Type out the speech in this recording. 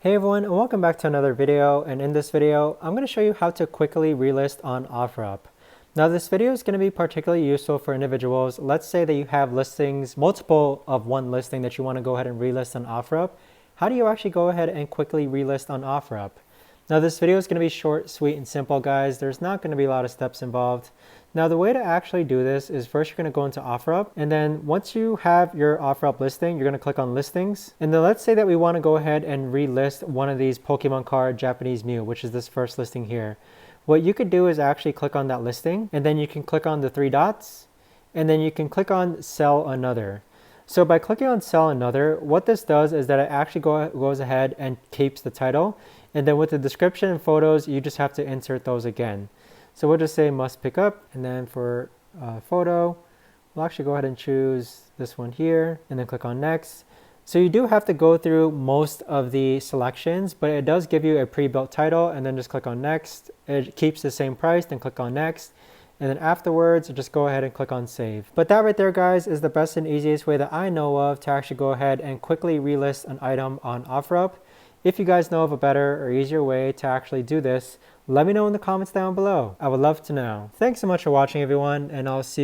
Hey everyone, and welcome back to another video. And in this video, I'm going to show you how to quickly relist on OfferUp. Now this video is going to be particularly useful for individuals. Let's say that you have listings, multiple of one listing that you want to go ahead and relist on OfferUp. How do you actually go ahead and quickly relist on OfferUp? Now this video is going to be short, sweet, and simple, guys. There's not going to be a lot of steps involved. Now the way to actually do this is first you're going to go into OfferUp, and then once you have your OfferUp listing, you're going to click on listings. And then let's say that we want to go ahead and relist one of these Pokemon card Japanese Mew, which is this first listing here. What you could do is actually click on that listing, and then you can click on the three dots, and then you can click on sell another. So by clicking on sell another, what this does is that it actually goes ahead and keeps the title. And then with the description and photos, you just have to insert those again. So we'll just say must pick up, and then for photo, we'll actually go ahead and choose this one here, and then click on next. So you do have to go through most of the selections, but it does give you a pre-built title, and then just click on next. It keeps the same price, then click on next. And then afterwards, just go ahead and click on save. But that right there, guys, is the best and easiest way that I know of to actually go ahead and quickly relist an item on OfferUp. If you guys know of a better or easier way to actually do this, let me know in the comments down below. I would love to know. Thanks so much for watching, everyone, and I'll see you